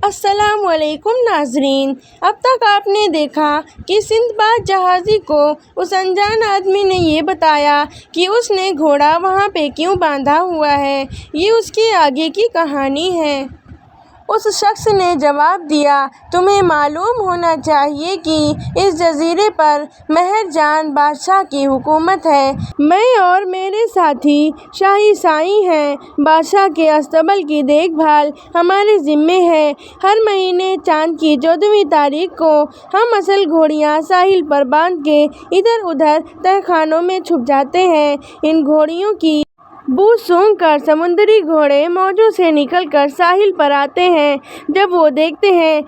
السلام علیکم ناظرین، اب تک آپ نے دیکھا کہ سندباد جہازی کو اس انجان آدمی نے یہ بتایا کہ اس نے گھوڑا وہاں پہ کیوں باندھا ہوا ہے۔ یہ اس کی آگے کی کہانی ہے۔ اس شخص نے جواب دیا، تمہیں معلوم ہونا چاہیے کہ اس جزیرے پر مہر جان بادشاہ کی حکومت ہے۔ میں اور میرے ساتھی شاہی سائیں ہیں۔ بادشاہ کے اصطبل کی دیکھ بھال ہمارے ذمے ہے۔ ہر مہینے چاند کی 14ویں تاریخ کو ہم اصل گھوڑیاں ساحل پر باندھ کے ادھر ادھر تہخانوں میں چھپ جاتے ہیں۔ ان گھوڑیوں کی بو سونگھ کر سمندری گھوڑے موجوں سے نکل کر ساحل پر آتے ہیں۔ جب وہ دیکھتے ہیں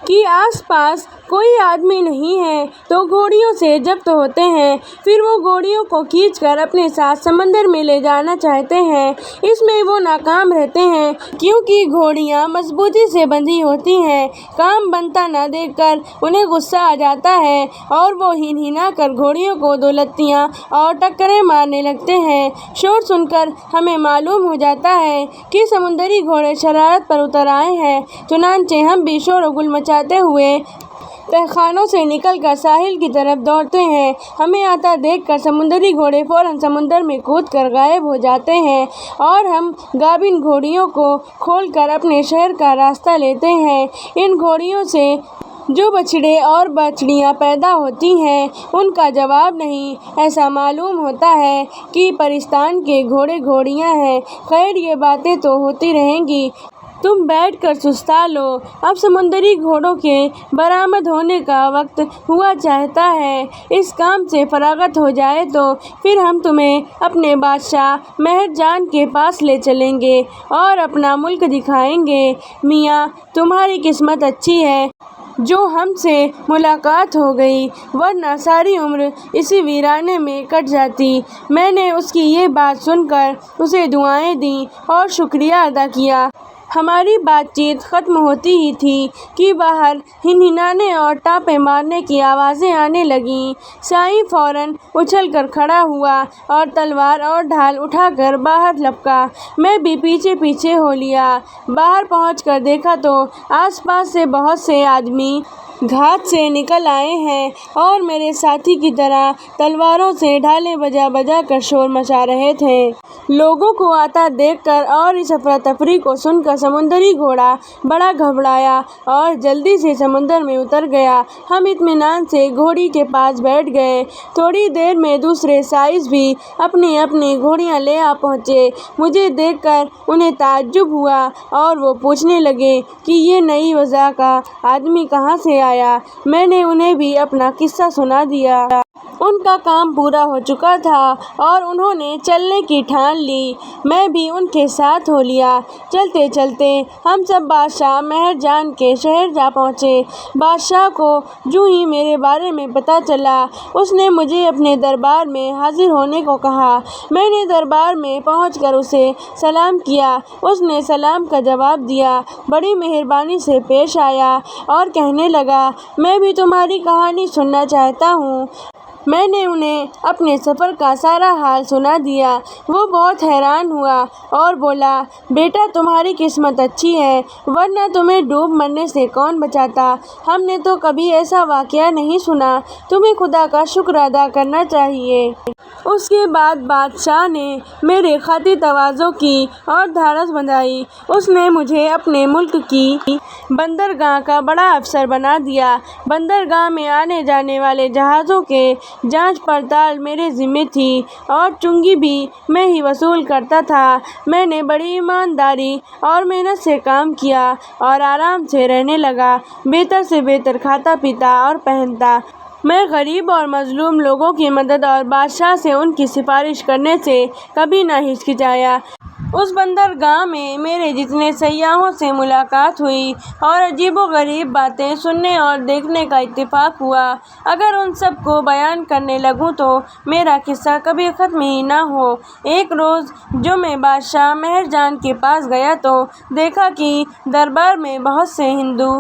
کہ آس پاس کوئی آدمی نہیں ہے تو گھوڑیوں سے ضبط ہوتے ہیں۔ پھر وہ گھوڑیوں کو کھینچ کر اپنے ساتھ سمندر میں لے جانا چاہتے ہیں۔ اس میں وہ ناکام رہتے ہیں کیونکہ گھوڑیاں مضبوطی سے بندھی ہوتی ہیں۔ کام بنتا نہ دیکھ کر انہیں غصہ آ جاتا ہے اور وہ ہنہنا کر گھوڑیوں کو دو لتیاں اور ٹکریں مارنے لگتے ہیں۔ شور سن کر ہمیں معلوم ہو جاتا ہے کہ سمندری گھوڑے شرارت پر اتر آئے ہیں۔ چنانچہ ہم بھی شور و گل مچاتے ہوئے تہخانوں سے نکل کر ساحل کی طرف دوڑتے ہیں۔ ہمیں آتا دیکھ کر سمندری گھوڑے فوراً سمندر میں کود کر غائب ہو جاتے ہیں اور ہم گابن گھوڑیوں کو کھول کر اپنے شہر کا راستہ لیتے ہیں۔ ان گھوڑیوں سے جو بچھڑے اور بچڑیاں پیدا ہوتی ہیں ان کا جواب نہیں۔ ایسا معلوم ہوتا ہے کہ پرستان کے گھوڑے گھوڑیاں ہیں۔ خیر، یہ باتیں تو ہوتی رہیں گی، تم بیٹھ کر سستا لو۔ اب سمندری گھوڑوں کے برآمد ہونے کا وقت ہوا چاہتا ہے۔ اس کام سے فراغت ہو جائے تو پھر ہم تمہیں اپنے بادشاہ مہر جان کے پاس لے چلیں گے اور اپنا ملک دکھائیں گے۔ میاں، تمہاری قسمت اچھی ہے جو ہم سے ملاقات ہو گئی، ورنہ ساری عمر اسی ویرانے میں کٹ جاتی۔ میں نے اس کی یہ بات سن کر اسے دعائیں دیں اور شکریہ ادا کیا۔ ہماری بات چیت ختم ہوتی ہی تھی کہ باہر ہنہنانے اور ٹاپے مارنے کی آوازیں آنے لگیں۔ سائیں فوراً اچھل کر کھڑا ہوا اور تلوار اور ڈھال اٹھا کر باہر لپکا۔ میں بھی پیچھے پیچھے ہو لیا۔ باہر پہنچ کر دیکھا تو آس پاس سے بہت سے آدمی گھات سے نکل آئے ہیں اور میرے ساتھی کی طرح تلواروں سے ڈھالیں بجا بجا کر شور مچا رہے تھے۔ لوگوں کو آتا دیکھ کر اور اس افراتفری کو سن کر سمندری گھوڑا بڑا گھبرایا اور جلدی سے سمندر میں اتر گیا۔ ہم اطمینان سے گھوڑی کے پاس بیٹھ گئے۔ تھوڑی دیر میں دوسرے سائز بھی اپنی اپنی گھوڑیاں لے آ پہنچے۔ مجھے دیکھ کر انہیں تعجب ہوا اور وہ پوچھنے لگے کہ یہ نئی وضع کا آدمی کہاں سے آیا۔ میں نے انہیں بھی اپنا قصہ سنا دیا۔ ان کا کام پورا ہو چکا تھا اور انہوں نے چلنے کی ٹھان لی۔ میں بھی ان کے ساتھ ہو لیا۔ چلتے چلتے ہم سب بادشاہ مہر جان کے شہر جا پہنچے۔ بادشاہ کو جو ہی میرے بارے میں پتہ چلا، اس نے مجھے اپنے دربار میں حاضر ہونے کو کہا۔ میں نے دربار میں پہنچ کر اسے سلام کیا۔ اس نے سلام کا جواب دیا، بڑی مہربانی سے پیش آیا اور کہنے لگا، میں بھی تمہاری کہانی سننا چاہتا ہوں۔ میں نے انہیں اپنے سفر کا سارا حال سنا دیا۔ وہ بہت حیران ہوا اور بولا، بیٹا تمہاری قسمت اچھی ہے، ورنہ تمہیں ڈوب مرنے سے کون بچاتا۔ ہم نے تو کبھی ایسا واقعہ نہیں سنا۔ تمہیں خدا کا شکر ادا کرنا چاہیے۔ اس کے بعد بادشاہ نے میرے خاطر تواضع کی اور دھارس بندھائی۔ اس نے مجھے اپنے ملک کی بندرگاہ کا بڑا افسر بنا دیا۔ بندرگاہ میں آنے جانے والے جہازوں کے جانچ پڑتال میرے ذمے تھی اور چنگی بھی میں ہی وصول کرتا تھا۔ میں نے بڑی ایمانداری اور محنت سے کام کیا اور آرام سے رہنے لگا، بہتر سے بہتر کھاتا پیتا اور پہنتا۔ میں غریب اور مظلوم لوگوں کی مدد اور بادشاہ سے ان کی سفارش کرنے سے کبھی نہ ہچکچایا۔ اس بندرگاہ میں میرے جتنے سیاحوں سے ملاقات ہوئی اور عجیب و غریب باتیں سننے اور دیکھنے کا اتفاق ہوا، اگر ان سب کو بیان کرنے لگوں تو میرا قصہ کبھی ختم ہی نہ ہو۔ ایک روز جو میں بادشاہ مہر جان کے پاس گیا تو دیکھا کہ دربار میں بہت سے ہندو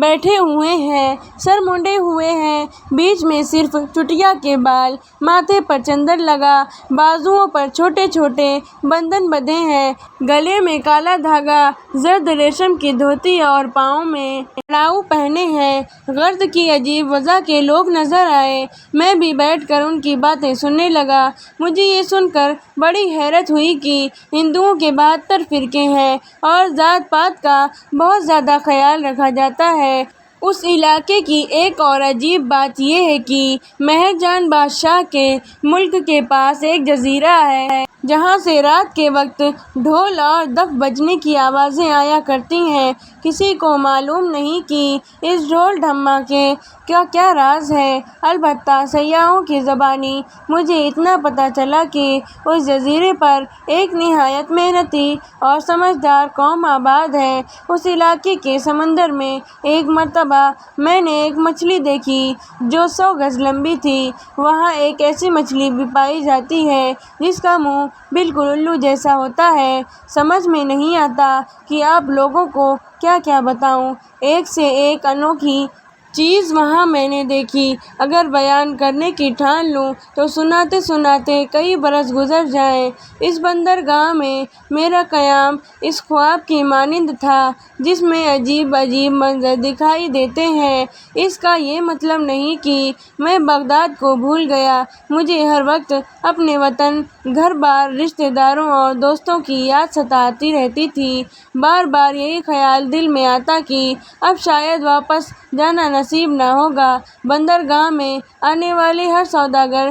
بیٹھے ہوئے ہیں، سر مونڈے ہوئے ہیں، بیچ میں صرف چٹیا کے بال، ماتھے پر چندر لگا، بازوؤں پر چھوٹے چھوٹے بندھن بندھے ہیں، گلے میں کالا دھاگا، زرد ریشم کی دھوتی اور پاؤں میں کڑاؤ پہنے ہیں۔ غرض کی عجیب وضع کے لوگ نظر آئے۔ میں بھی بیٹھ کر ان کی باتیں سننے لگا۔ مجھے یہ سن کر بڑی حیرت ہوئی کہ ہندوؤں کے 72 فرقے ہیں اور ذات پات کا بہت زیادہ خیال رکھا جاتا ہے۔ اس علاقے کی ایک اور عجیب بات یہ ہے کہ مہر جان بادشاہ کے ملک کے پاس ایک جزیرہ ہے جہاں سے رات کے وقت ڈھول اور دف بجنے کی آوازیں آیا کرتی ہیں۔ کسی کو معلوم نہیں کہ اس ڈھول ڈھماکے کا کیا راز ہے، البتہ سیاحوں کی زبانی مجھے اتنا پتہ چلا کہ اس جزیرے پر ایک نہایت محنتی اور سمجھدار قوم آباد ہے۔ اس علاقے کے سمندر میں ایک مرتبہ میں نے ایک مچھلی دیکھی جو 100 گز لمبی تھی۔ وہاں ایک ایسی مچھلی بھی پائی جاتی ہے جس کا منہ بالکل الو جیسا ہوتا ہے۔ سمجھ میں نہیں آتا کہ آپ لوگوں کو کیا کیا بتاؤں، ایک سے ایک انوکھی چیز وہاں میں نے دیکھی۔ اگر بیان کرنے کی ٹھان لوں تو سناتے سناتے کئی برس گزر جائیں۔ اس بندرگاہ میں میرا قیام اس خواب کی مانند تھا جس میں عجیب عجیب منظر دکھائی دیتے ہیں۔ اس کا یہ مطلب نہیں کہ میں بغداد کو بھول گیا۔ مجھے ہر وقت اپنے وطن، گھر بار، رشتہ داروں اور دوستوں کی یاد ستاتی رہتی تھی۔ بار بار یہی خیال دل میں آتا کہ اب شاید واپس جانا نصیب نہ ہوگا۔ بندرگاہ میں آنے والے ہر سوداگر،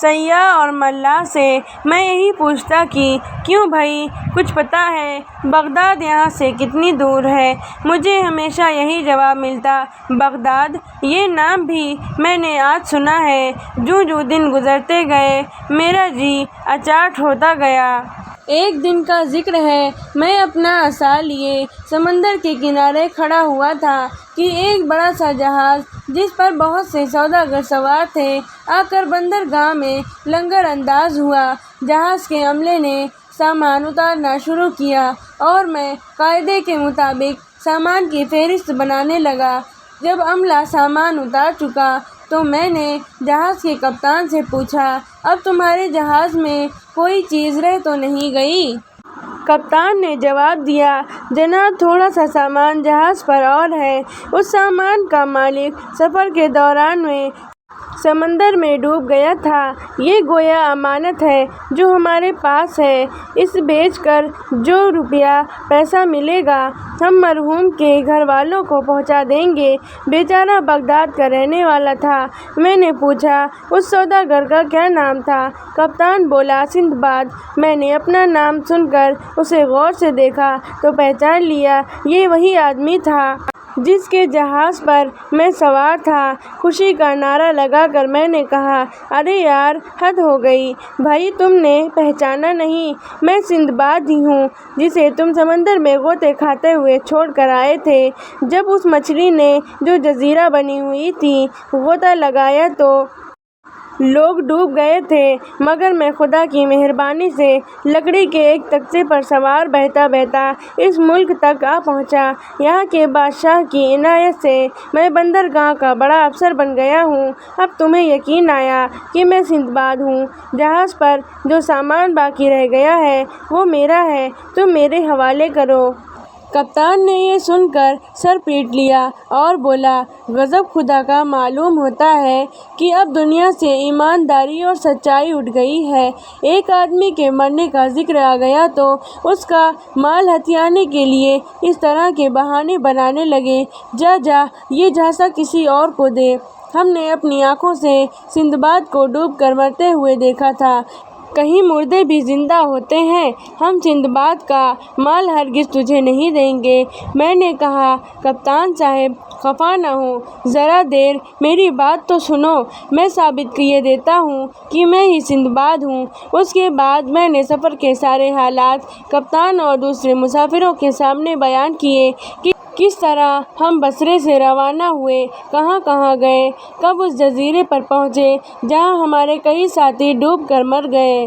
سیاح اور ملاح سے میں یہی پوچھتا کہ کیوں بھائی، کچھ پتہ ہے بغداد یہاں سے کتنی دور ہے؟ مجھے ہمیشہ یہی جواب ملتا، بغداد؟ یہ نام بھی میں نے آج سنا ہے۔ جوں جوں دن گزرتے گئے میرا جی اچاٹ ہوتا گیا۔ ایک دن کا ذکر ہے، میں اپنا عصا لیے سمندر کے کنارے کھڑا ہوا تھا کہ ایک بڑا سا جہاز جس پر بہت سے سوداگر سوار تھے آ کر بندرگاہ میں لنگر انداز ہوا۔ جہاز کے عملے نے سامان اتارنا شروع کیا اور میں قاعدے کے مطابق سامان کی فہرست بنانے لگا۔ جب عملہ سامان اتار چکا تو میں نے جہاز کے کپتان سے پوچھا، اب تمہارے جہاز میں کوئی چیز رہ تو نہیں گئی؟ کپتان نے جواب دیا، جناب تھوڑا سا سامان جہاز پر اور ہے۔ اس سامان کا مالک سفر کے دوران میں سمندر میں ڈوب گیا تھا۔ یہ گویا امانت ہے جو ہمارے پاس ہے، اسے بیچ کر جو روپیہ پیسہ ملے گا ہم مرحوم کے گھر والوں کو پہنچا دیں گے۔ بیچارہ بغداد کا رہنے والا تھا۔ میں نے پوچھا، اس سوداگر کا کیا نام تھا؟ کپتان بولا، سندباد۔ میں نے اپنا نام سن کر اسے غور سے دیکھا تو پہچان لیا، یہ وہی آدمی تھا جس کے جہاز پر میں سوار تھا۔ خوشی کا نعرہ لگا کر میں نے کہا، ارے یار، حد ہو گئی بھائی، تم نے پہچانا نہیں؟ میں سندباد ہی ہوں جسے تم سمندر میں غوطے کھاتے ہوئے چھوڑ کر آئے تھے۔ جب اس مچھلی نے جو جزیرہ بنی ہوئی تھی غوطہ لگایا تو لوگ ڈوب گئے تھے، مگر میں خدا کی مہربانی سے لکڑی کے ایک تختے پر سوار بہتا بہتا اس ملک تک آ پہنچا۔ یہاں کے بادشاہ کی عنایت سے میں بندرگاہ کا بڑا افسر بن گیا ہوں۔ اب تمہیں یقین آیا کہ میں سندباد ہوں۔ جہاز پر جو سامان باقی رہ گیا ہے وہ میرا ہے، تم میرے حوالے کرو۔ کپتان نے یہ سن کر سر پیٹ لیا اور بولا، غضب خدا کا معلوم ہوتا ہے کہ اب دنیا سے ایمانداری اور سچائی اٹھ گئی ہے۔ ایک آدمی کے مرنے کا ذکر آ گیا تو اس کا مال ہتھیانے کے لیے اس طرح کے بہانے بنانے لگے، جا جا یہ جھانسا کسی اور کو دے۔ ہم نے اپنی آنکھوں سے سندباد کو ڈوب کر مرتے ہوئے دیکھا تھا، کہیں مردے بھی زندہ ہوتے ہیں؟ ہم سندباد کا مال ہرگز تجھے نہیں دیں گے۔ میں نے کہا، کپتان صاحب خفا نہ ہوں، ذرا دیر میری بات تو سنو، میں ثابت کیے دیتا ہوں کہ میں ہی سندباد ہوں۔ اس کے بعد میں نے سفر کے سارے حالات کپتان اور دوسرے مسافروں کے سامنے بیان کیے کہ کس طرح ہم بصرے سے روانہ ہوئے، کہاں کہاں گئے، کب اس جزیرے پر پہنچے جہاں ہمارے کئی ساتھی ڈوب کر مر گئے۔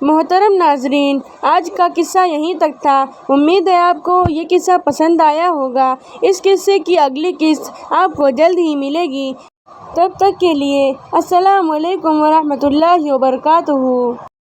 محترم ناظرین، آج کا قصہ یہیں تک تھا۔ امید ہے آپ کو یہ قصہ پسند آیا ہوگا۔ اس قصے کی اگلی قسط آپ کو جلد ہی ملے گی۔ تب تک کے لیے السلام علیکم ورحمۃ اللہ وبرکاتہ۔